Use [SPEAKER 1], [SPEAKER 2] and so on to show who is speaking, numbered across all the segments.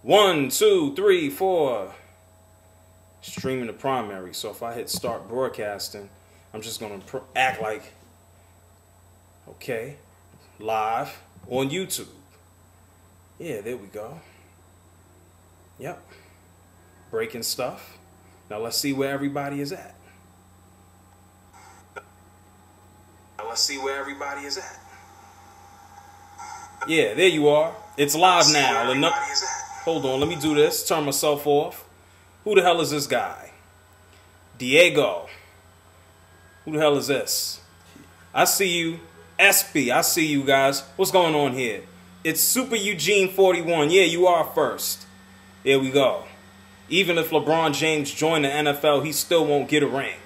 [SPEAKER 1] 1, 2, 3, 4. Streaming the primary. So if I hit start broadcasting, I'm just going to act like, okay, live on YouTube. Yeah, there we go. Yep. Breaking stuff. Now let's see where everybody is at. Yeah, there you are. It's live now. Hold on, let me do this. Turn myself off. Who the hell is this guy? Diego. Who the hell is this? I see you. SB, I see you guys. What's going on here? It's Super Eugene 41. Yeah, you are first. There we go. Even if LeBron James joined the NFL, he still won't get a ring.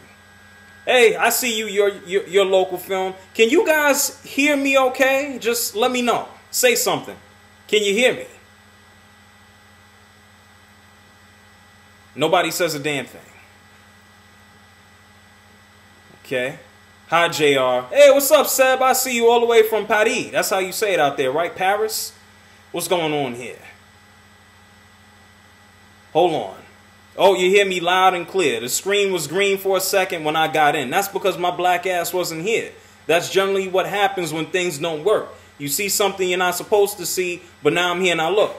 [SPEAKER 1] Hey, I see you, your local film. Can you guys hear me okay? Just let me know. Say something. Can you hear me? Nobody says a damn thing. Okay. Hi, JR. Hey, what's up, Seb? I see you all the way from Paris. That's how you say it out there, right? Paris? What's going on here? Hold on. Oh, you hear me loud and clear. The screen was green for a second when I got in. That's because my black ass wasn't here. That's generally what happens when things don't work. You see something you're not supposed to see, but now I'm here. Now look,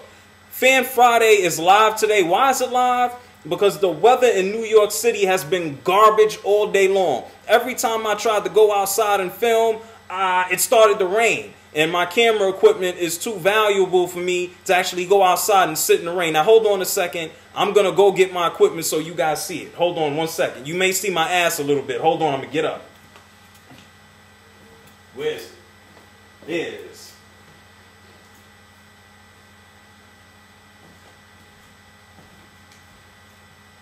[SPEAKER 1] Fan Friday is live today. Why is it live? Because the weather in New York City has been garbage all day long. Every time I tried to go outside and film, it started to rain. And my camera equipment is too valuable for me to actually go outside and sit in the rain. Now, hold on a second. I'm going to go get my equipment so you guys see it. Hold on 1 second. You may see my ass a little bit. Hold on. I'm going to get up. Where is it? There it is.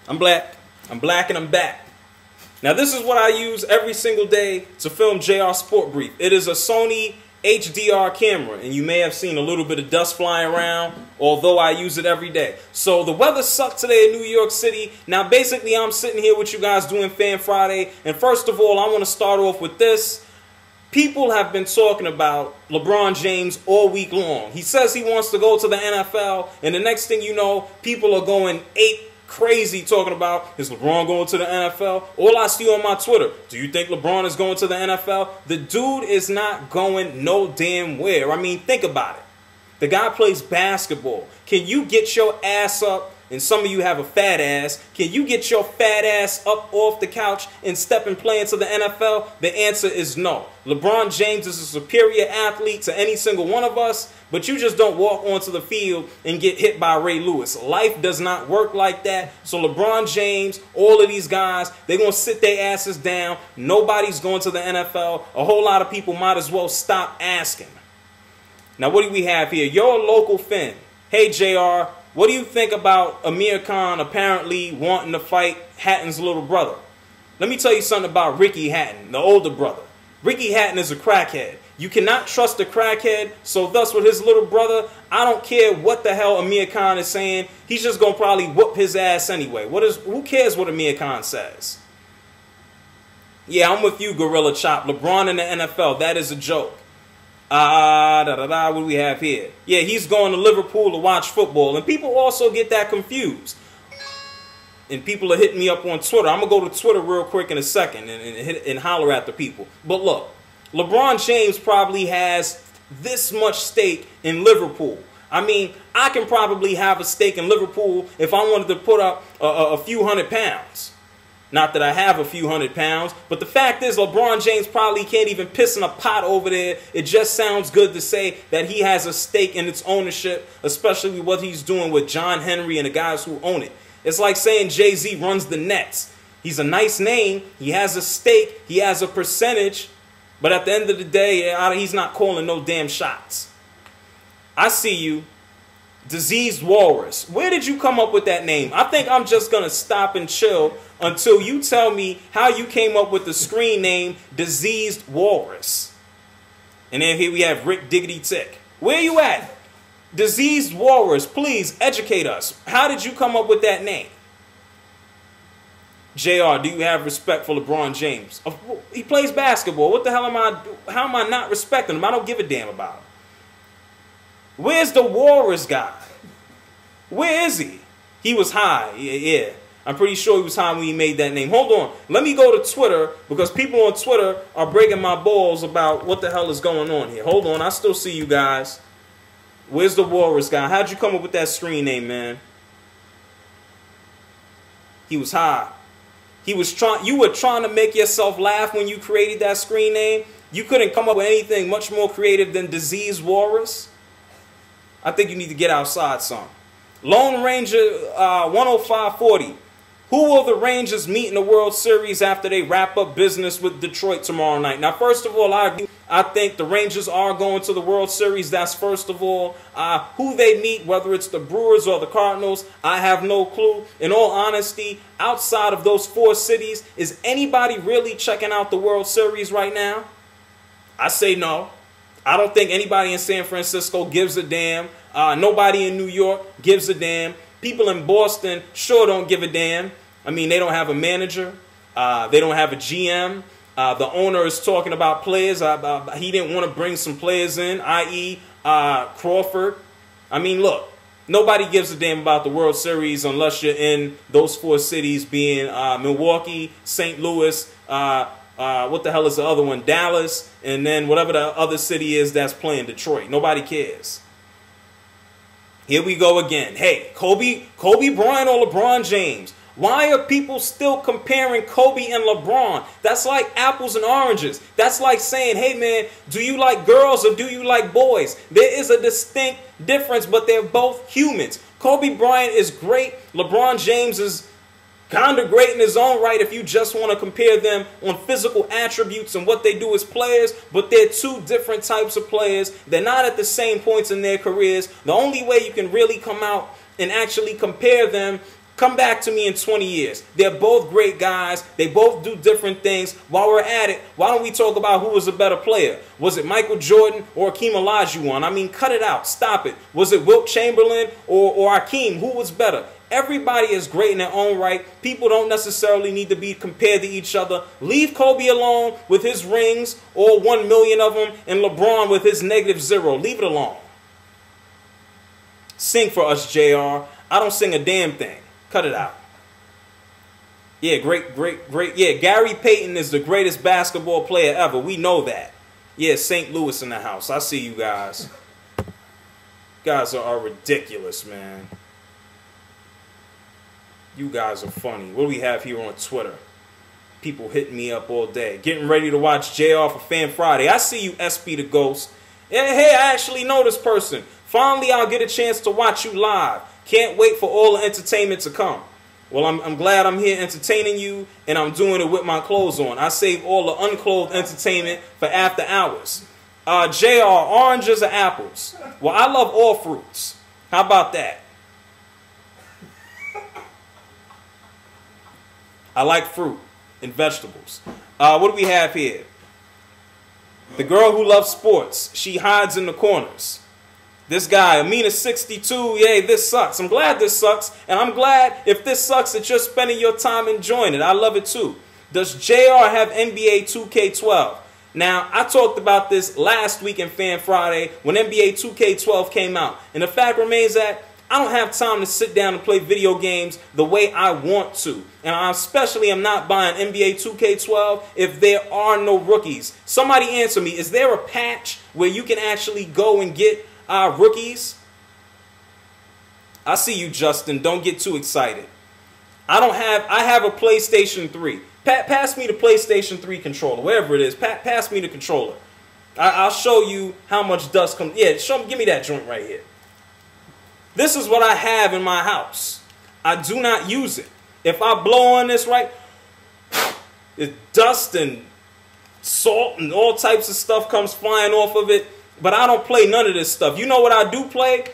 [SPEAKER 1] I'm black. I'm black and I'm back. Now, this is what I use every single day to film JRSportBrief. It is a Sony HDR camera, and you may have seen a little bit of dust flying around, although I use it every day. So the weather sucked today in New York City. Now, basically, I'm sitting here with you guys doing Fan Friday, and first of all, I want to start off with this. People have been talking about LeBron James all week long. He says he wants to go to the NFL, and the next thing you know, people are going crazy talking about, is LeBron going to the NFL? All I see on my Twitter, do you think LeBron is going to the NFL? The dude is not going no damn where. I mean, think about it. The guy plays basketball. Can you get your ass up? And some of you have a fat ass. Can you get your fat ass up off the couch and step and play into the NFL? The answer is no. LeBron James is a superior athlete to any single one of us, but you just don't walk onto the field and get hit by Ray Lewis. Life does not work like that. So LeBron James, all of these guys, they're going to sit their asses down. Nobody's going to the NFL. A whole lot of people might as well stop asking. Now, what do we have here? You're a local fan. Hey, JR. What do you think about Amir Khan apparently wanting to fight Hatton's little brother? Let me tell you something about Ricky Hatton, the older brother. Ricky Hatton is a crackhead. You cannot trust a crackhead, so thus with his little brother, I don't care what the hell Amir Khan is saying. He's just going to probably whoop his ass anyway. Who cares what Amir Khan says? Yeah, I'm with you, Gorilla Chop. LeBron in the NFL, that is a joke. What do we have here? Yeah, he's going to Liverpool to watch football. And people also get that confused. And people are hitting me up on Twitter. I'm going to go to Twitter real quick in a second and holler at the people. But look, LeBron James probably has this much stake in Liverpool. I mean, I can probably have a stake in Liverpool if I wanted to put up a few £100. Not that I have a few £100, but the fact is LeBron James probably can't even piss in a pot over there. It just sounds good to say that he has a stake in its ownership, especially what he's doing with John Henry and the guys who own it. It's like saying Jay-Z runs the Nets. He's a nice name. He has a stake. He has a percentage. But at the end of the day, he's not calling no damn shots. I see you. Diseased Walrus. Where did you come up with that name? I think I'm just going to stop and chill until you tell me how you came up with the screen name Diseased Walrus. And then here we have Rick Diggity Tick. Where you at? Diseased Walrus, please educate us. How did you come up with that name? JR, do you have respect for LeBron James? He plays basketball. What the hell how am I not respecting him? I don't give a damn about him. Where's the Walrus guy? Where is he? He was high. Yeah. I'm pretty sure he was high when he made that name. Hold on. Let me go to Twitter because people on Twitter are breaking my balls about what the hell is going on here. Hold on. I still see you guys. Where's the Walrus guy? How'd you come up with that screen name, man? He was high. You were trying to make yourself laugh when you created that screen name. You couldn't come up with anything much more creative than Disease Walrus. I think you need to get outside some. Lone Ranger 10540. Who will the Rangers meet in the World Series after they wrap up business with Detroit tomorrow night? Now, first of all, I think the Rangers are going to the World Series. That's first of all. Who they meet, whether it's the Brewers or the Cardinals, I have no clue. In all honesty, outside of those 4 cities, is anybody really checking out the World Series right now? I say no. I don't think anybody in San Francisco gives a damn. Nobody in New York gives a damn. People in Boston sure don't give a damn. I mean, they don't have a manager. They don't have a GM. The owner is talking about players. He didn't want to bring some players in, i.e. Crawford. I mean, look, nobody gives a damn about the World Series unless you're in those 4 cities being Milwaukee, St. Louis, what the hell is the other one? Dallas, and then whatever the other city is that's playing, Detroit. Nobody cares. Here we go again. Hey, Kobe Bryant or LeBron James? Why are people still comparing Kobe and LeBron? That's like apples and oranges. That's like saying, hey man, do you like girls or do you like boys? There is a distinct difference, but they're both humans. Kobe Bryant is great. LeBron James is kind of great in his own right if you just want to compare them on physical attributes and what they do as players, but they're 2 different types of players. They're not at the same points in their careers. The only way you can really come out and actually compare them, come back to me in 20 years. They're both great guys. They both do different things. While we're at it, why don't we talk about who was a better player? Was it Michael Jordan or Hakeem Olajuwon? I mean, cut it out. Stop it. Was it Wilt Chamberlain or Hakeem? Who was better? Everybody is great in their own right. People don't necessarily need to be compared to each other. Leave Kobe alone with his rings, or 1 million of them, and LeBron with his -0. Leave it alone. Sing for us, JR. I don't sing a damn thing. Cut it out. Yeah, great. Yeah, Gary Payton is the greatest basketball player ever. We know that. Yeah, St. Louis in the house. I see you guys. You guys are ridiculous, man. You guys are funny. What do we have here on Twitter? People hitting me up all day. Getting ready to watch JR for Fan Friday. I see you, SP the Ghost. Hey, I actually know this person. Finally, I'll get a chance to watch you live. Can't wait for all the entertainment to come. Well, I'm glad I'm here entertaining you, and I'm doing it with my clothes on. I save all the unclothed entertainment for after hours. JR, oranges or apples? Well, I love all fruits. How about that? I like fruit and vegetables. What do we have here? The girl who loves sports. She hides in the corners. This guy, Amina62, yay, this sucks. I'm glad this sucks. And I'm glad if this sucks that you're spending your time enjoying it. I love it too. Does JR have NBA 2K12? Now, I talked about this last week in Fan Friday when NBA 2K12 came out. And the fact remains that I don't have time to sit down and play video games the way I want to. And I especially am not buying NBA 2K12 if there are no rookies. Somebody answer me, is there a patch where you can actually go and get rookies? I see you, Justin. Don't get too excited. I have a PlayStation 3. Pass me the PlayStation 3 controller, wherever it is. Pass me the controller. I'll show you how much dust comes. Yeah, give me that joint right here. This is what I have in my house. I do not use it. If I blow on this right, it's dust and salt and all types of stuff comes flying off of it. But I don't play none of this stuff. You know what I do play?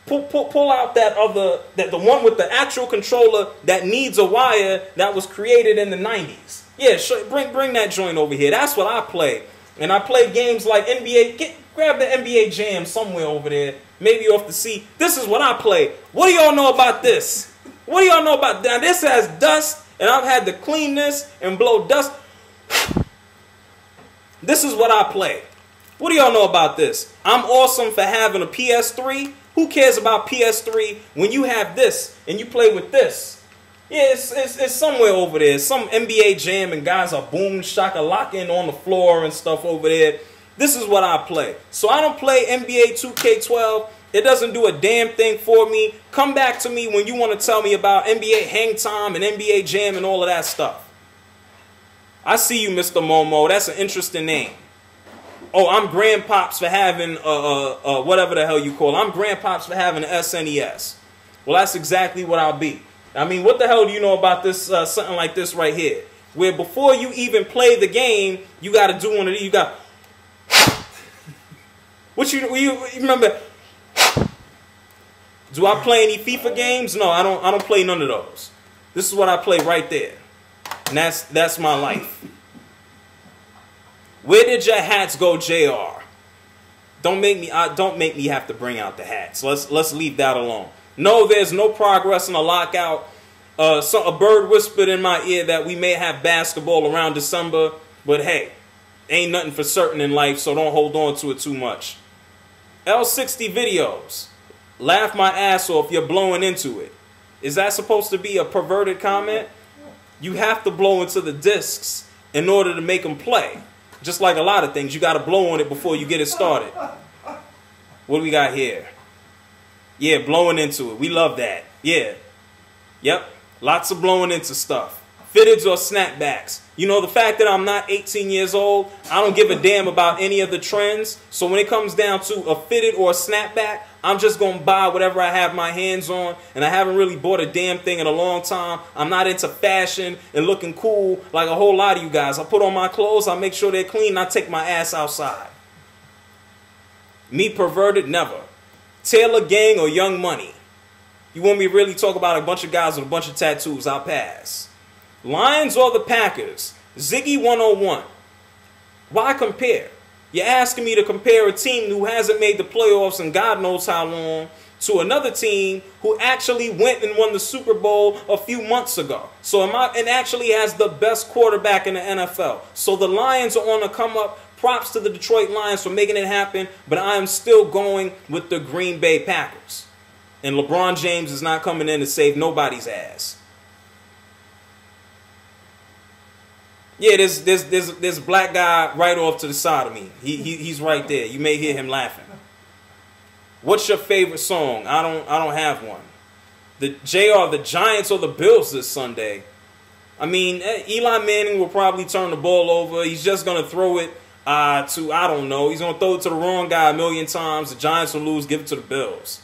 [SPEAKER 1] Pull out the one with the actual controller that needs a wire that was created in the 90s. Yeah, bring that joint over here. That's what I play. And I play games like NBA. Grab the NBA Jam somewhere over there. Maybe off the seat. This is what I play. What do y'all know about this? What do y'all know about that? This has dust, and I've had to clean this and blow dust. This is what I play. What do y'all know about this? I'm awesome for having a PS3 Who cares about PS3 when you have this and you play with this? Yeah, it's somewhere over there. Some NBA Jam and guys are boom shakalacking on the floor and stuff over there. This is what I play. So I don't play NBA 2K12. It doesn't do a damn thing for me. Come back to me when you want to tell me about NBA Hang Time and NBA Jam and all of that stuff. I see you, Mr. Momo. That's an interesting name. Oh, I'm Grandpops for having whatever the hell you call it. I'm Grandpops for having an SNES. Well, that's exactly what I'll be. I mean, what the hell do you know about this, something like this right here? Where before you even play the game, you got to do one of these. You got... What you remember? Do I play any FIFA games? No, I don't play none of those. This is what I play right there. And that's my life. Where did your hats go, JR? Don't make me have to bring out the hats. Let's leave that alone. No, there's no progress in a lockout. So a bird whispered in my ear that we may have basketball around December, but hey, ain't nothing for certain in life, so don't hold on to it too much. L60 videos. Laugh my ass off, you're blowing into it. Is that supposed to be a perverted comment? You have to blow into the discs in order to make them play. Just like a lot of things, you got to blow on it before you get it started. What do we got here? Yeah, blowing into it. We love that. Yeah. Yep. Lots of blowing into stuff. Fitteds or snapbacks. You know, the fact that I'm not 18 years old, I don't give a damn about any of the trends. So when it comes down to a fitted or a snapback, I'm just going to buy whatever I have my hands on. And I haven't really bought a damn thing in a long time. I'm not into fashion and looking cool like a whole lot of you guys. I put on my clothes, I make sure they're clean, and I take my ass outside. Me perverted? Never. Taylor Gang or Young Money? You want me to really talk about a bunch of guys with a bunch of tattoos? I'll pass. Lions or the Packers? Ziggy 101. Why compare? You're asking me to compare a team who hasn't made the playoffs in God knows how long to another team who actually went and won the Super Bowl a few months ago. And actually has the best quarterback in the NFL. So the Lions are on the come up. Props to the Detroit Lions for making it happen. But I am still going with the Green Bay Packers. And LeBron James is not coming in to save nobody's ass. Yeah, there's a black guy right off to the side of me. He's right there. You may hear him laughing. What's your favorite song? I don't have one. The Giants or the Bills this Sunday? I mean, Eli Manning will probably turn the ball over. He's just gonna throw it to I don't know. He's gonna throw it to the wrong guy a million times. The Giants will lose. Give it to the Bills.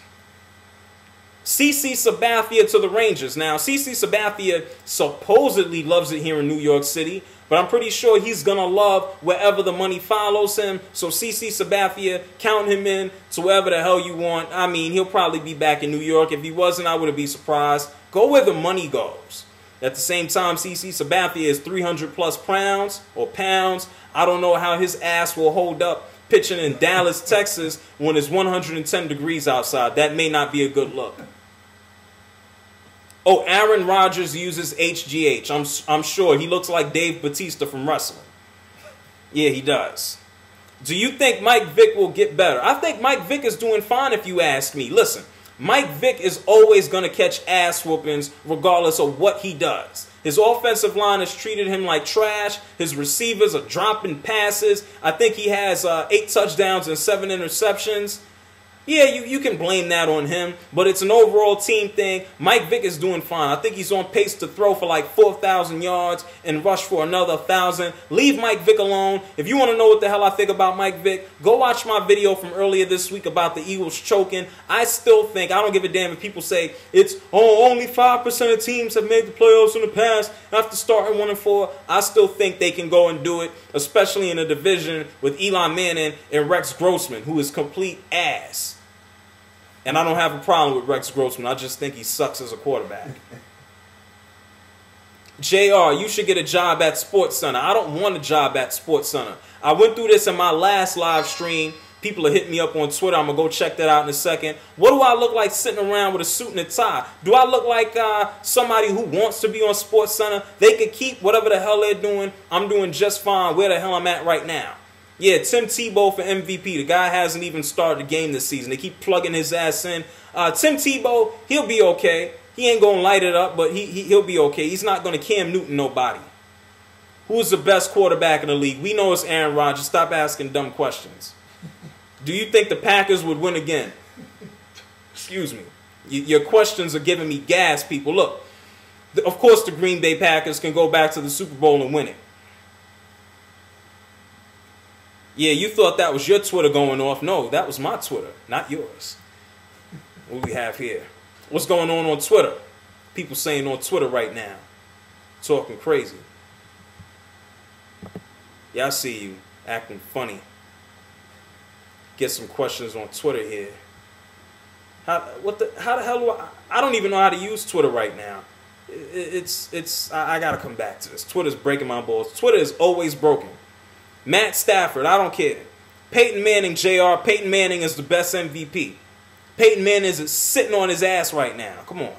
[SPEAKER 1] CC Sabathia to the Rangers. Now, CC Sabathia supposedly loves it here in New York City, but I'm pretty sure he's going to love wherever the money follows him. So CC Sabathia, count him in to wherever the hell you want. I mean, he'll probably be back in New York. If he wasn't, I wouldn't be surprised. Go where the money goes. At the same time, CC Sabathia is 300 plus pounds or pounds. I don't know how his ass will hold up pitching in Dallas, Texas when it's 110 degrees outside. That may not be a good look. Oh, Aaron Rodgers uses HGH. I'm sure. He looks like Dave Bautista from wrestling. Yeah, he does. Do you think Mike Vick will get better? I think Mike Vick is doing fine if you ask me. Listen, Mike Vick is always going to catch ass whoopings regardless of what he does. His offensive line has treated him like trash. His receivers are dropping passes. I think he has 8 touchdowns and 7 interceptions. Yeah, you can blame that on him, but it's an overall team thing. Mike Vick is doing fine. I think he's on pace to throw for like 4,000 yards and rush for another 1,000. Leave Mike Vick alone. If you want to know what the hell I think about Mike Vick, go watch my video from earlier this week about the Eagles choking. I still think, I don't give a damn if people say it's, only 5% of teams have made the playoffs in the past after starting 1-4. I still think they can go and do it, especially in a division with Eli Manning and Rex Grossman, who is complete ass. And I don't have a problem with Rex Grossman. I just think he sucks as a quarterback. JR, you should get a job at SportsCenter. I don't want a job at SportsCenter. I went through this in my last live stream. People are hitting me up on Twitter. I'm going to go check that out in a second. What do I look like sitting around with a suit and a tie? Do I look like somebody who wants to be on SportsCenter? They could keep whatever the hell they're doing. I'm doing just fine where the hell I'm at right now. Yeah, Tim Tebow for MVP. The guy hasn't even started the game this season. They keep plugging his ass in. Tim Tebow, he'll be okay. He ain't going to light it up, but he'll be okay. He's not going to Cam Newton nobody. Who's the best quarterback in the league? We know it's Aaron Rodgers. Stop asking dumb questions. Do you think the Packers would win again? Excuse me. Your questions are giving me gas, people. Look, of course the Green Bay Packers can go back to the Super Bowl and win it. Yeah, you thought that was your Twitter going off. No, that was my Twitter, not yours. What do we have here? What's going on Twitter? People saying on Twitter right now. Talking crazy. Yeah, I see you acting funny. Get some questions on Twitter here. How the hell do I don't even know how to use Twitter right now. I gotta come back to this. Twitter's breaking my balls. Twitter is always broken. Matt Stafford, I don't care. Peyton Manning, JR. Peyton Manning is the best MVP. Peyton Manning is sitting on his ass right now. Come on.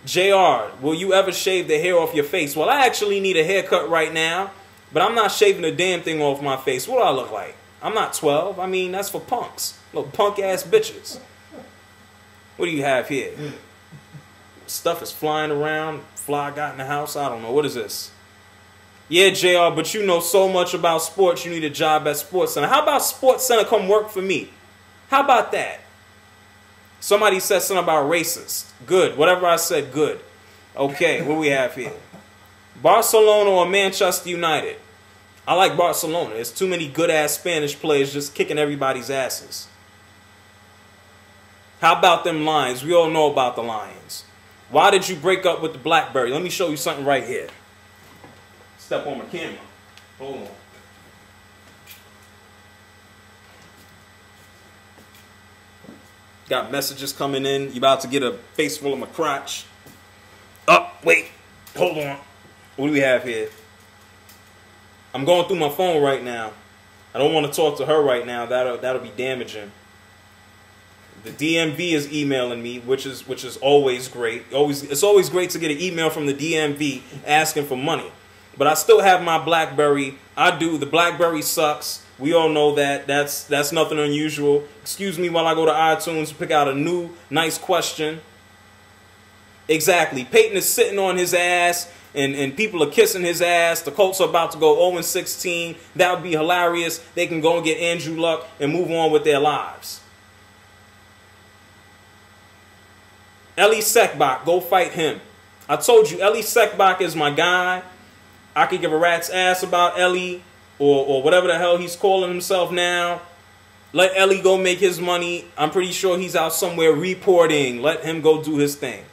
[SPEAKER 1] JR, will you ever shave the hair off your face? Well, I actually need a haircut right now, but I'm not shaving a damn thing off my face. What do I look like? I'm not 12. I mean, that's for punks. Little punk-ass bitches. What do you have here? Stuff is flying around. Fly got in the house. I don't know. What is this? Yeah, JR, but you know so much about sports. You need a job at Sports Center. How about Sports Center come work for me? How about that? Somebody said something about racist. Good. Whatever I said, good. Okay, what do we have here? Barcelona or Manchester United? I like Barcelona. There's too many good-ass Spanish players just kicking everybody's asses. How about them Lions? We all know about the Lions. Why did you break up with the BlackBerry? Let me show you something right here. Step on my camera. Hold on. Got messages coming in. You about to get a face full of my crotch. Oh, wait. Hold on. What do we have here? I'm going through my phone right now. I don't want to talk to her right now. That'll be damaging. The DMV is emailing me, which is always great. It's always great to get an email from the DMV asking for money. But I still have my BlackBerry. I do. The BlackBerry sucks. We all know that. That's nothing unusual. Excuse me while I go to iTunes to pick out a new, nice question. Exactly. Peyton is sitting on his ass, and people are kissing his ass. The Colts are about to go 0-16. That would be hilarious. They can go and get Andrew Luck and move on with their lives. Ellie Sekbach, go fight him. I told you, Ellie Sekbach is my guy. I could give a rat's ass about Ellie or whatever the hell he's calling himself now. Let Ellie go make his money. I'm pretty sure he's out somewhere reporting. Let him go do his thing.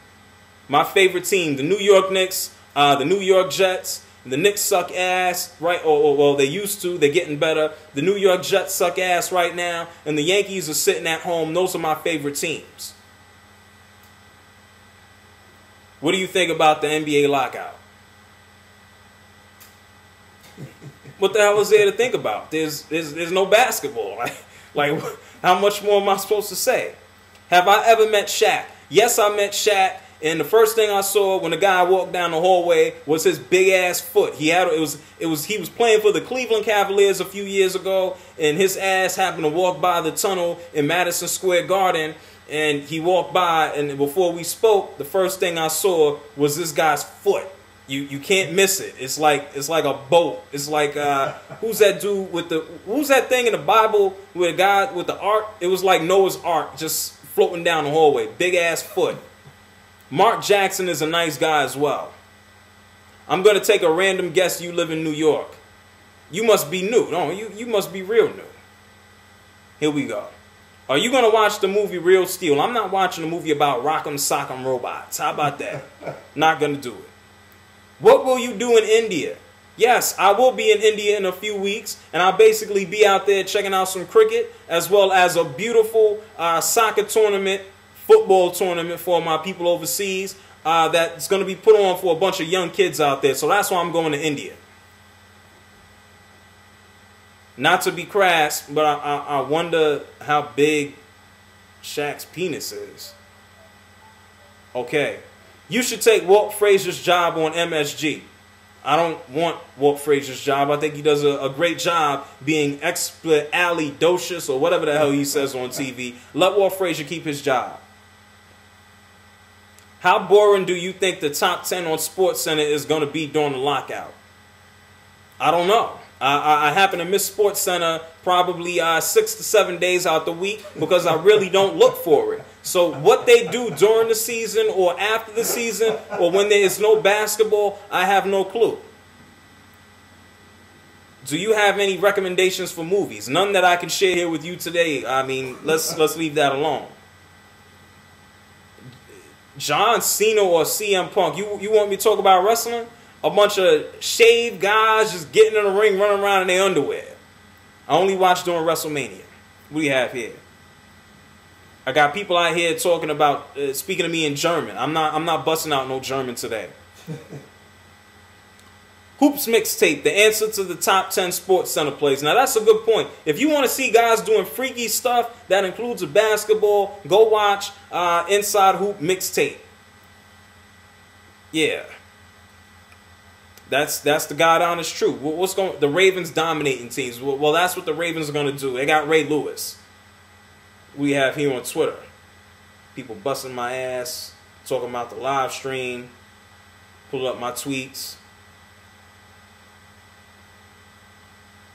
[SPEAKER 1] My favorite team, the New York Knicks, the New York Jets. The Knicks suck ass, right? Well, they used to. They're getting better. The New York Jets suck ass right now. And the Yankees are sitting at home. Those are my favorite teams. What do you think about the NBA lockout? What the hell is there to think about? There's no basketball. Like, how much more am I supposed to say? Have I ever met Shaq? Yes, I met Shaq. And the first thing I saw when the guy walked down the hallway was his big ass foot. He was playing for the Cleveland Cavaliers a few years ago, and his ass happened to walk by the tunnel in Madison Square Garden. And he walked by, and before we spoke, the first thing I saw was this guy's foot. You can't miss it. It's like a boat. It's like who's that dude with who's that thing in the Bible with a guy with the ark? It was like Noah's Ark just floating down the hallway. Big ass foot. Mark Jackson is a nice guy as well. I'm gonna take a random guess. You live in New York. You must be new. No, you must be real new. Here we go. Are you going to watch the movie Real Steel? I'm not watching a movie about rock'em sock'em robots. How about that? Not going to do it. What will you do in India? Yes, I will be in India in a few weeks, and I'll basically be out there checking out some cricket, as well as a beautiful soccer tournament, football tournament for my people overseas that's going to be put on for a bunch of young kids out there. So that's why I'm going to India. Not to be crass, but I wonder how big Shaq's penis is. Okay. You should take Walt Frazier's job on MSG. I don't want Walt Frazier's job. I think he does a great job being expialidocious or whatever the hell he says on TV. Let Walt Frazier keep his job. How boring do you think the top 10 on SportsCenter is going to be during the lockout? I don't know. I happen to miss SportsCenter probably 6 to 7 days out the week because I really don't look for it. So what they do during the season or after the season or when there is no basketball, I have no clue. Do you have any recommendations for movies? None that I can share here with you today. I mean, let's leave that alone. John Cena or CM Punk, you want me to talk about wrestling? A bunch of shaved guys just getting in the ring, running around in their underwear. I only watch during WrestleMania. What do you have here? I got people out here talking about speaking to me in German. I'm not busting out no German today. Hoops mixtape, the answer to the top 10 SportsCenter plays. Now that's a good point. If you want to see guys doing freaky stuff that includes a basketball, go watch Inside Hoop mixtape. Yeah. That's the God honest truth. What's going? The Ravens dominating teams. Well, that's what the Ravens are going to do. They got Ray Lewis. We have here on Twitter. People busting my ass, talking about the live stream, pull up my tweets.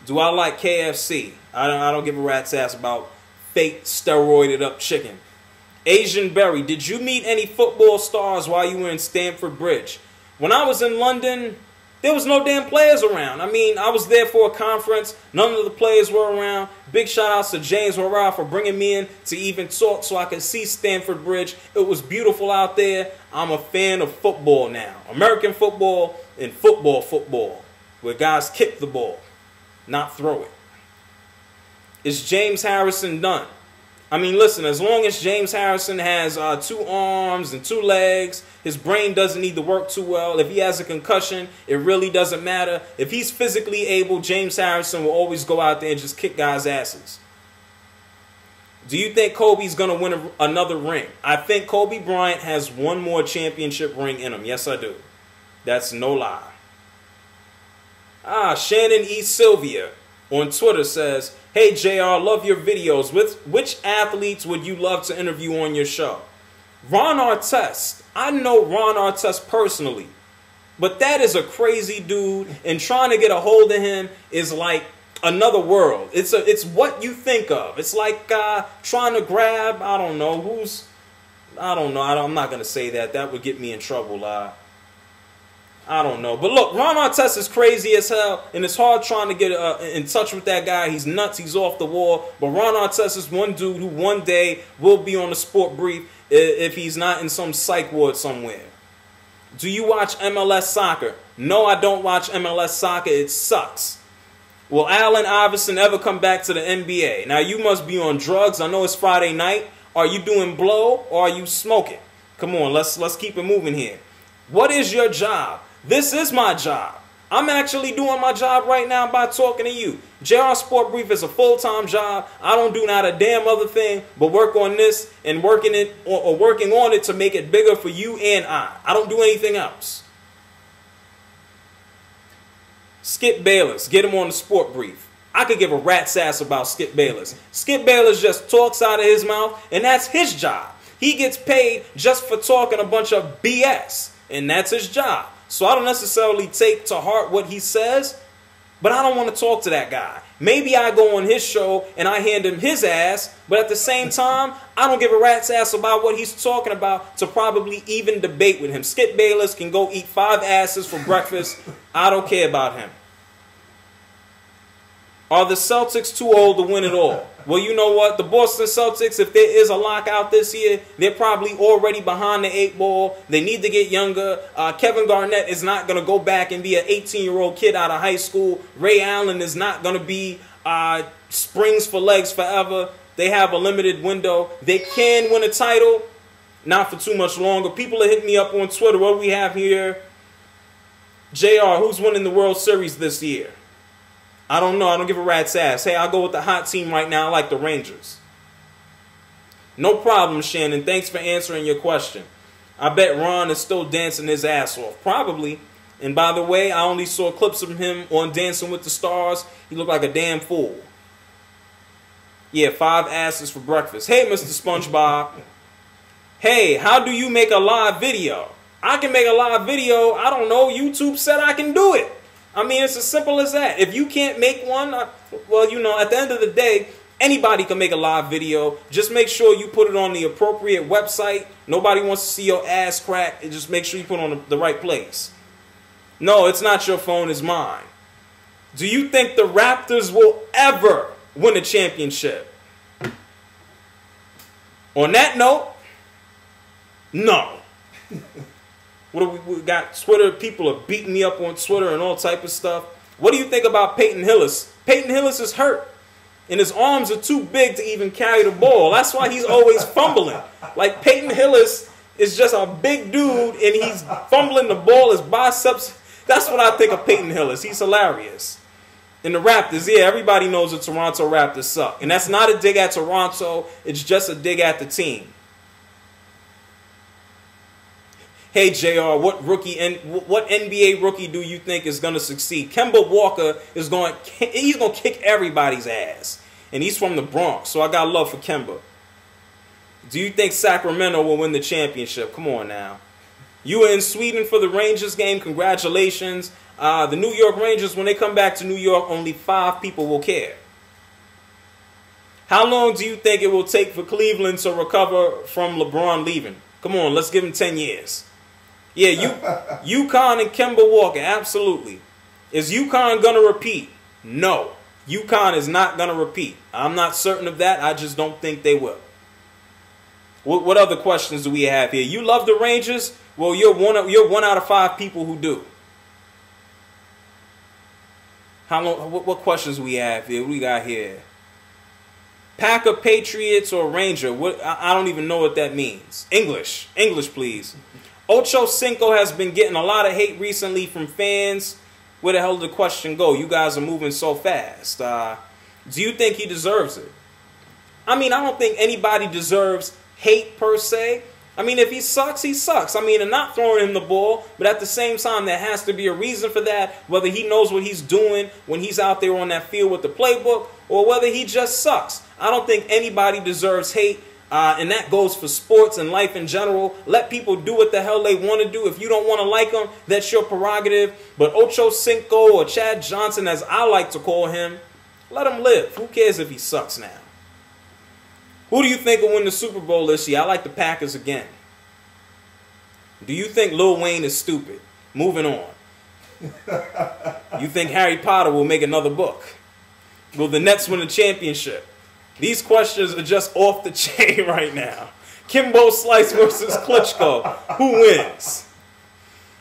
[SPEAKER 1] Do I like KFC? I don't give a rat's ass about fake steroided up chicken. Asian Berry, did you meet any football stars while you were in Stamford Bridge? When I was in London, there was no damn players around. I mean, I was there for a conference. None of the players were around. Big shout outs to James Warrell for bringing me in to even talk so I could see Stamford Bridge. It was beautiful out there. I'm a fan of football now. American football and football, where guys kick the ball, not throw it. Is James Harrison done? I mean, listen, as long as James Harrison has 2 arms and 2 legs, his brain doesn't need to work too well. If he has a concussion, it really doesn't matter. If he's physically able, James Harrison will always go out there and just kick guys' asses. Do you think Kobe's going to win another ring? I think Kobe Bryant has one more championship ring in him. Yes, I do. That's no lie. Shannon E. Sylvia on Twitter says, hey, JR, love your videos. Which athletes would you love to interview on your show? Ron Artest. I know Ron Artest personally. But that is a crazy dude. And trying to get a hold of him is like another world. It's what you think of. It's like trying to grab, I don't know. I'm not going to say that. That would get me in trouble. I don't know. But look, Ron Artest is crazy as hell, and it's hard trying to get in touch with that guy. He's nuts. He's off the wall. But Ron Artest is one dude who one day will be on the Sport Brief if he's not in some psych ward somewhere. Do you watch MLS soccer? No, I don't watch MLS soccer. It sucks. Will Allen Iverson ever come back to the NBA? Now, you must be on drugs. I know it's Friday night. Are you doing blow or are you smoking? Come on, let's keep it moving here. What is your job? This is my job. I'm actually doing my job right now by talking to you. JR's Sport Brief is a full-time job. I don't do not a damn other thing but work on this and working on it to make it bigger for you and I. I don't do anything else. Skip Bayless, get him on the Sport Brief. I could give a rat's ass about Skip Bayless. Skip Bayless just talks out of his mouth, and that's his job. He gets paid just for talking a bunch of BS, and that's his job. So I don't necessarily take to heart what he says, but I don't want to talk to that guy. Maybe I go on his show and I hand him his ass, but at the same time, I don't give a rat's ass about what he's talking about to probably even debate with him. Skip Bayless can go eat 5 asses for breakfast. I don't care about him. Are the Celtics too old to win it all? Well, you know what? The Boston Celtics, if there is a lockout this year, they're probably already behind the 8 ball. They need to get younger. Kevin Garnett is not going to go back and be an 18-year-old kid out of high school. Ray Allen is not going to be springs for legs forever. They have a limited window. They can win a title, not for too much longer. People are hitting me up on Twitter. What do we have here? JR, who's winning the World Series this year? I don't know. I don't give a rat's ass. Hey, I'll go with the hot team right now. I like the Rangers. No problem, Shannon. Thanks for answering your question. I bet Ron is still dancing his ass off. Probably. And by the way, I only saw clips of him on Dancing with the Stars. He looked like a damn fool. Yeah, 5 asses for breakfast. Hey, Mr. SpongeBob. Hey, how do you make a live video? I can make a live video. I don't know. YouTube said I can do it. I mean, it's as simple as that. If you can't make one, well, you know, at the end of the day, anybody can make a live video. Just make sure you put it on the appropriate website. Nobody wants to see your ass crack. And just make sure you put it on the right place. No, it's not your phone, it's mine. Do you think the Raptors will ever win a championship? On that note, no. What do we got? Twitter, people are beating me up on Twitter and all type of stuff. What do you think about Peyton Hillis? Peyton Hillis is hurt, and his arms are too big to even carry the ball. That's why he's always fumbling. Like, Peyton Hillis is just a big dude, and he's fumbling the ball, his biceps. That's what I think of Peyton Hillis. He's hilarious. And the Raptors, yeah, everybody knows the Toronto Raptors suck. And that's not a dig at Toronto. It's just a dig at the team. Hey, JR, what NBA rookie do you think is going to succeed? Kemba Walker he's going to kick everybody's ass. And he's from the Bronx, so I got love for Kemba. Do you think Sacramento will win the championship? Come on now. You were in Sweden for the Rangers game. Congratulations. The New York Rangers, when they come back to New York, only 5 people will care. How long do you think it will take for Cleveland to recover from LeBron leaving? Come on, let's give him 10 years. Yeah, UConn and Kemba Walker, absolutely. Is UConn going to repeat? No. UConn is not going to repeat. I'm not certain of that. I just don't think they will. What other questions do we have here? You love the Rangers? Well, you're one out of 5 people who do. How long? What questions do we have here? What do we got here? Packer, Patriots, or Ranger? I don't even know what that means. English, please. Ocho Cinco has been getting a lot of hate recently from fans. Where the hell did the question go? You guys are moving so fast. Do you think he deserves it? I mean, I don't think anybody deserves hate per se. I mean, if he sucks, he sucks. I mean, I'm not throwing him the ball, but at the same time, there has to be a reason for that, whether he knows what he's doing when he's out there on that field with the playbook, or whether he just sucks. I don't think anybody deserves hate, and that goes for sports and life in general. Let people do what the hell they want to do. If you don't want to like them, that's your prerogative. But Ocho Cinco, or Chad Johnson, as I like to call him, let him live. Who cares if he sucks now? Who do you think will win the Super Bowl this year? I like the Packers again. Do you think Lil Wayne is stupid? Moving on. You think Harry Potter will make another book? Will the Nets win a championship? These questions are just off the chain right now. Kimbo Slice versus Klitschko. Who wins?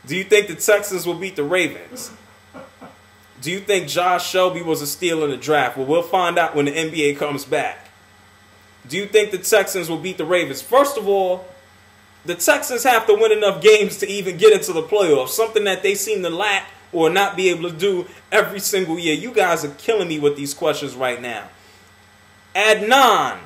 [SPEAKER 1] Do you think the Texans will beat the Ravens? Do you think Josh Shelby was a steal in the draft? Well, we'll find out when the NBA comes back. Do you think the Texans will beat the Ravens? First of all, the Texans have to win enough games to even get into the playoffs, something that they seem to lack or not be able to do every single year. You guys are killing me with these questions right now. Adnan,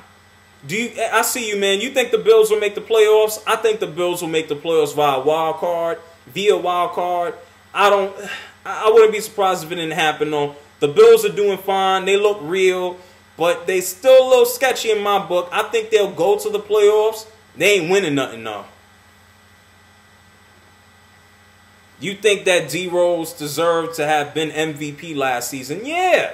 [SPEAKER 1] I see you, man. You think the Bills will make the playoffs? I think the Bills will make the playoffs via wild card. I wouldn't be surprised if it didn't happen, though. The Bills are doing fine. They look real. But they still a little sketchy in my book. I think they'll go to the playoffs. They ain't winning nothing, though. You think that D-Rose deserved to have been MVP last season? Yeah.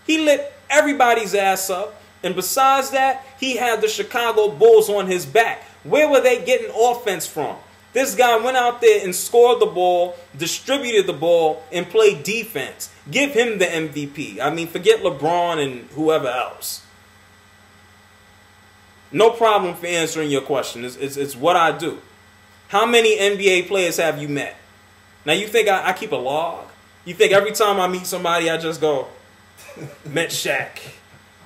[SPEAKER 1] He lit everybody's ass up. And besides that, he had the Chicago Bulls on his back. Where were they getting offense from? This guy went out there and scored the ball, distributed the ball, and played defense. Give him the MVP. I mean, forget LeBron and whoever else. No problem for answering your question. It's what I do. How many NBA players have you met? Now, you think I keep a log? You think every time I meet somebody, I just go, met Shaq,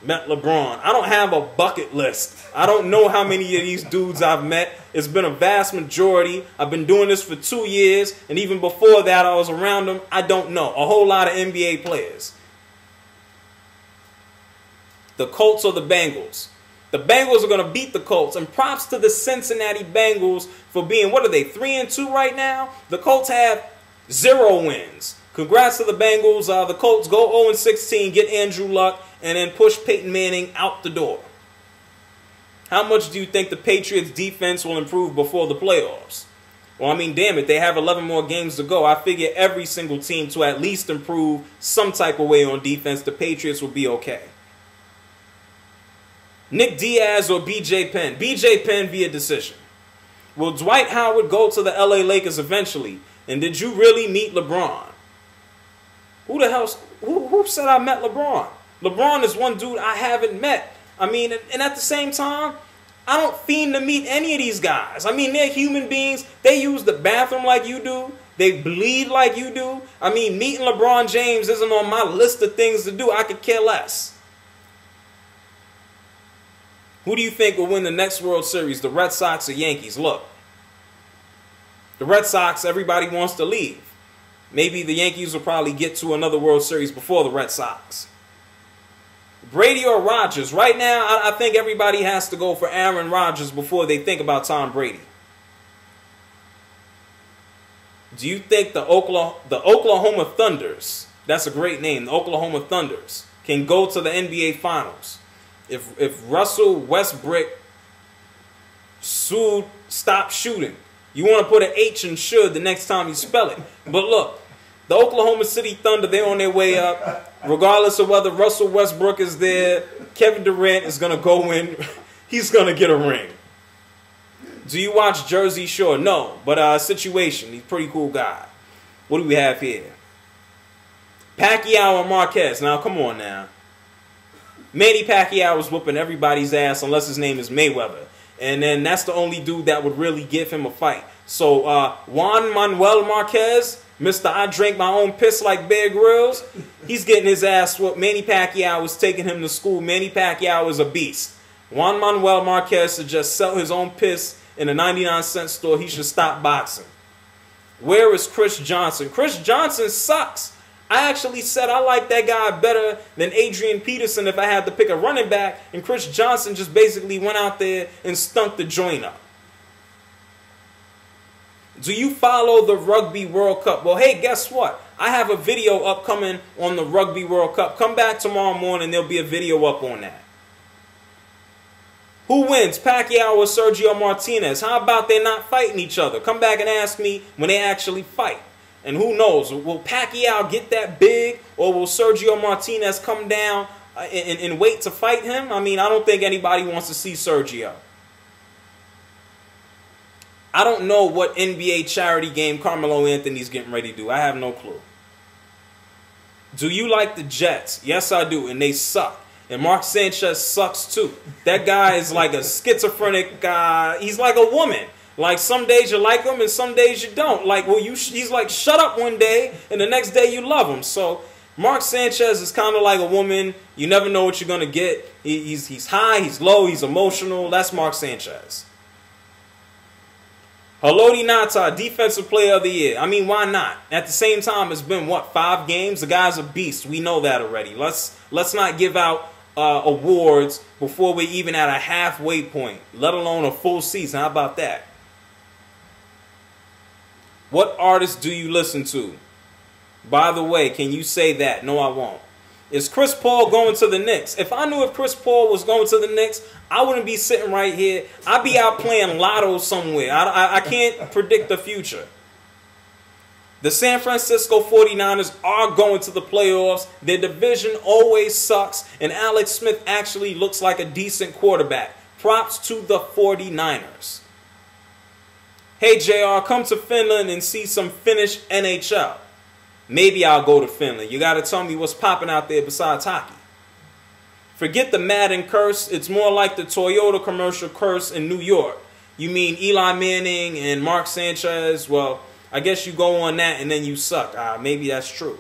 [SPEAKER 1] met LeBron? I don't have a bucket list. I don't know how many of these dudes I've met. It's been a vast majority. I've been doing this for 2 years, and even before that, I was around them. I don't know. A whole lot of NBA players. The Colts or the Bengals? The Bengals are going to beat the Colts, and props to the Cincinnati Bengals for being, what are they, 3-2 right now? The Colts have 0 wins. Congrats to the Bengals. The Colts go 0-16, get Andrew Luck, and then push Peyton Manning out the door. How much do you think the Patriots defense will improve before the playoffs? Well, I mean, damn it, they have 11 more games to go. I figure every single team to at least improve some type of way on defense. The Patriots will be okay. Nick Diaz or BJ Penn? BJ Penn via decision. Will Dwight Howard go to the LA Lakers eventually? And did you really meet LeBron? Who the hell? Who said I met LeBron? LeBron is one dude I haven't met. I mean, and at the same time, I don't fiend to meet any of these guys. I mean, they're human beings. They use the bathroom like you do. They bleed like you do. I mean, meeting LeBron James isn't on my list of things to do. I could care less. Who do you think will win the next World Series, the Red Sox or Yankees? Look, the Red Sox, everybody wants to leave. Maybe the Yankees will probably get to another World Series before the Red Sox. Brady or Rodgers? Right now, I think everybody has to go for Aaron Rodgers before they think about Tom Brady. Do you think the Oklahoma Thunders, that's a great name, the Oklahoma Thunders, can go to the NBA Finals? If Russell Westbrook stop shooting, you want to put an H in should the next time you spell it. But look, the Oklahoma City Thunder, they're on their way up. Regardless of whether Russell Westbrook is there, Kevin Durant is going to go in. He's going to get a ring. Do you watch Jersey Shore? No, but Situation. He's a pretty cool guy. What do we have here? Pacquiao and Marquez. Now, come on now. Manny Pacquiao was whooping everybody's ass unless his name is Mayweather. And then that's the only dude that would really give him a fight. So Juan Manuel Marquez, Mr. I drank my own piss like Bear Grylls, he's getting his ass whooped. Manny Pacquiao was taking him to school. Manny Pacquiao is a beast. Juan Manuel Marquez should just sell his own piss in a 99-cent store. He should stop boxing. Where is Chris Johnson? Chris Johnson sucks. I actually said I like that guy better than Adrian Peterson if I had to pick a running back, and Chris Johnson just basically went out there and stunk the joint up. Do you follow the Rugby World Cup? Well, hey, guess what? I have a video upcoming on the Rugby World Cup. Come back tomorrow morning, there'll be a video up on that. Who wins, Pacquiao or Sergio Martinez? How about they not fighting each other? Come back and ask me when they actually fight. And who knows, will Pacquiao get that big, or will Sergio Martinez come down and wait to fight him? I mean, I don't think anybody wants to see Sergio. I don't know what NBA charity game Carmelo Anthony's getting ready to do. I have no clue. Do you like the Jets? Yes, I do, and they suck. And Mark Sanchez sucks too. That guy is like a schizophrenic guy. He's like a woman. Like, some days you like him and some days you don't. Like, well, he's like, shut up one day, and the next day you love him. So Mark Sanchez is kind of like a woman. You never know what you're going to get. He's high, he's low, he's emotional. That's Mark Sanchez. Haloti Ngata, Defensive Player of the Year. I mean, why not? At the same time, it's been, what, 5 games? The guy's a beast. We know that already. Let's not give out awards before we're even at a halfway point, let alone a full season. How about that? What artists do you listen to? By the way, can you say that? No, I won't. Is Chris Paul going to the Knicks? If I knew if Chris Paul was going to the Knicks, I wouldn't be sitting right here. I'd be out playing lotto somewhere. I can't predict the future. The San Francisco 49ers are going to the playoffs. Their division always sucks, and Alex Smith actually looks like a decent quarterback. Props to the 49ers. Hey, JR, come to Finland and see some Finnish NHL. Maybe I'll go to Finland. You got to tell me what's popping out there besides hockey. Forget the Madden curse. It's more like the Toyota commercial curse in New York. You mean Eli Manning and Mark Sanchez? Well, I guess you go on that and then you suck. Maybe that's true.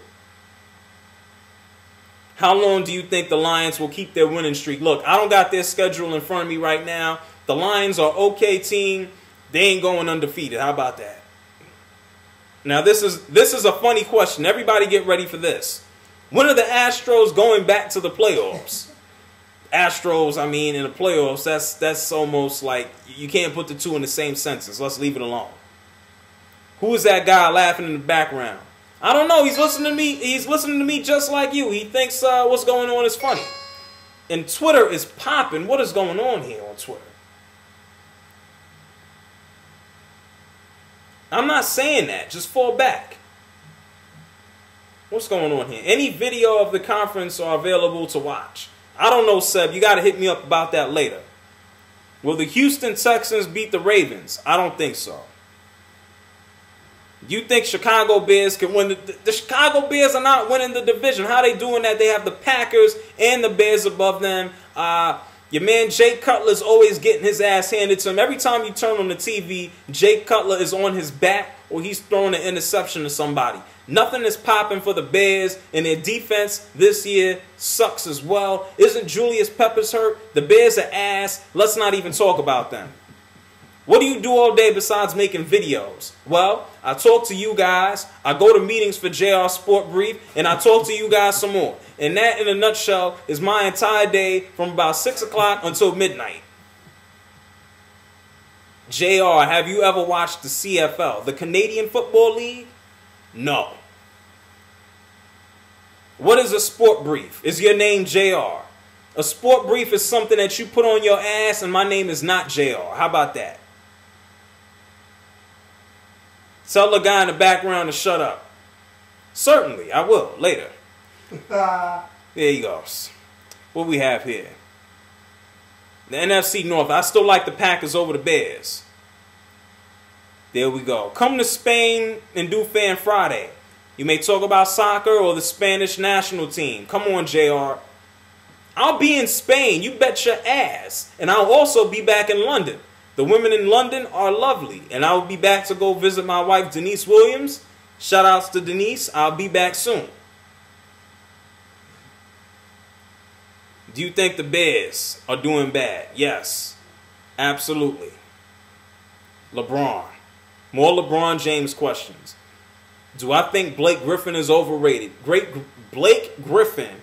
[SPEAKER 1] How long do you think the Lions will keep their winning streak? Look, I don't got their schedule in front of me right now. The Lions are okay team. They ain't going undefeated. How about that? Now, this is a funny question. Everybody get ready for this. When are the Astros going back to the playoffs? Astros, I mean, in the playoffs, that's almost like you can't put the two in the same sentence. Let's leave it alone. Who is that guy laughing in the background? I don't know. He's listening to me. He's listening to me just like you. He thinks what's going on is funny. And Twitter is popping. What is going on here on Twitter? I'm not saying that. Just fall back. What's going on here? Any video of the conference are available to watch. I don't know, Seb. You got to hit me up about that later. Will the Houston Texans beat the Ravens? I don't think so. You think Chicago Bears can win? The Chicago Bears are not winning the division. How are they doing that? They have the Packers and the Bears above them. Your man Jay Cutler is always getting his ass handed to him. Every time you turn on the TV, Jay Cutler is on his back or he's throwing an interception to somebody. Nothing is popping for the Bears, and their defense this year sucks as well. Isn't Julius Peppers hurt? The Bears are ass. Let's not even talk about them. What do you do all day besides making videos? Well, I talk to you guys. I go to meetings for JRSportBrief, and I talk to you guys some more. And that, in a nutshell, is my entire day from about 6 o'clock until midnight. JR, have you ever watched the CFL, the Canadian Football League? No. What is a sport brief? Is your name JR? A sport brief is something that you put on your ass, and my name is not JR. How about that? Tell the guy in the background to shut up. Certainly, I will, later. There he goes. What we have here? The NFC North. I still like the Packers over the Bears. There we go. Come to Spain and do Fan Friday. You may talk about soccer or the Spanish national team. Come on, JR. I'll be in Spain. You bet your ass. And I'll also be back in London. The women in London are lovely. And I will be back to go visit my wife, Denise Williams. Shout outs to Denise. I'll be back soon. Do you think the Bears are doing bad? Yes. Absolutely. LeBron. More LeBron James questions. Do I think Blake Griffin is overrated? Blake Griffin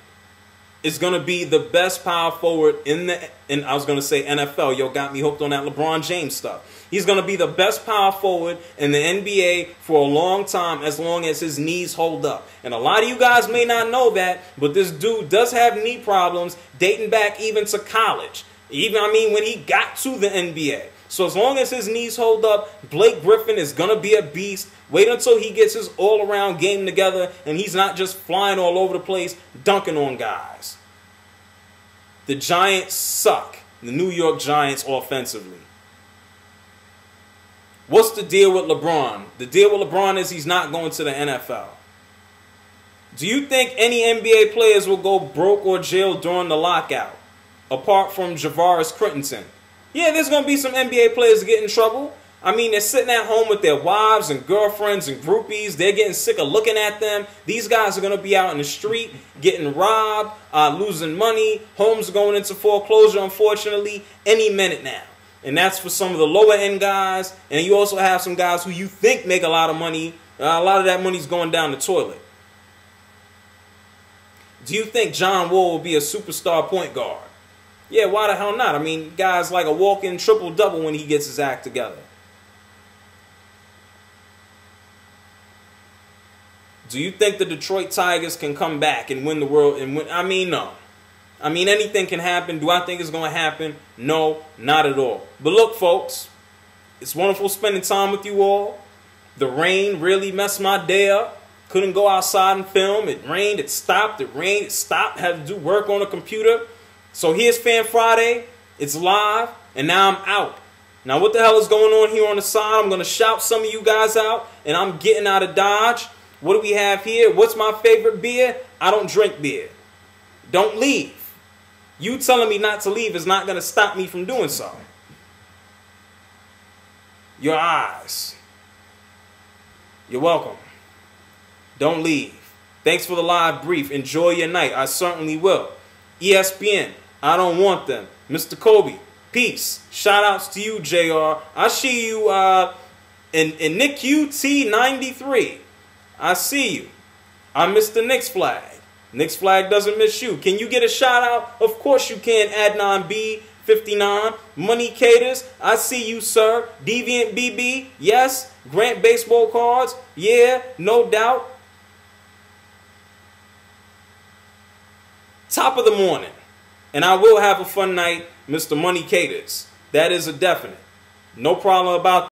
[SPEAKER 1] is going to be the best power forward in I was going to say NFL. Yo, got me hooked on that LeBron James stuff. He's going to be the best power forward in the NBA for a long time, as long as his knees hold up. And a lot of you guys may not know that, but this dude does have knee problems dating back even to college. When he got to the NBA. So as long as his knees hold up, Blake Griffin is going to be a beast. Wait until he gets his all-around game together and he's not just flying all over the place, dunking on guys. The Giants suck. The New York Giants offensively. What's the deal with LeBron? The deal with LeBron is he's not going to the NFL. Do you think any NBA players will go broke or jail during the lockout? Apart from JR's Crittenton. Yeah, there's going to be some NBA players that get in trouble. They're sitting at home with their wives and girlfriends and groupies. They're getting sick of looking at them. These guys are going to be out in the street getting robbed, losing money. Homes are going into foreclosure, unfortunately, any minute now. And that's for some of the lower end guys. And you also have some guys who you think make a lot of money. A lot of that money's going down the toilet. Do you think John Wall will be a superstar point guard? Yeah, why the hell not? Guys like a walk-in triple-double when he gets his act together. Do you think the Detroit Tigers can come back and win the world? No. Anything can happen. Do I think it's going to happen? No, not at all. But look, folks, it's wonderful spending time with you all. The rain really messed my day up. Couldn't go outside and film. It rained, it stopped, it rained, it stopped. Had to do work on the computer. So here's Fan Friday. It's live, and now I'm out. Now what the hell is going on here on the side? I'm going to shout some of you guys out, and I'm getting out of Dodge. What do we have here? What's my favorite beer? I don't drink beer. Don't leave. You telling me not to leave is not going to stop me from doing so. Your eyes. You're welcome. Don't leave. Thanks for the live brief. Enjoy your night. I certainly will. ESPN. I don't want them. Mr. Kobe. Peace. Shout outs to you, JR. I see you in Nick UT 93. I see you. I missed the Knicks flag. Knicks flag doesn't miss you. Can you get a shout out? Of course you can, Adnan B. 59. Money Caters, I see you, sir. Deviant BB, yes. Grant Baseball Cards, yeah, no doubt. Top of the morning. And I will have a fun night, Mr. Money Caters. That is a definite. No problem about that.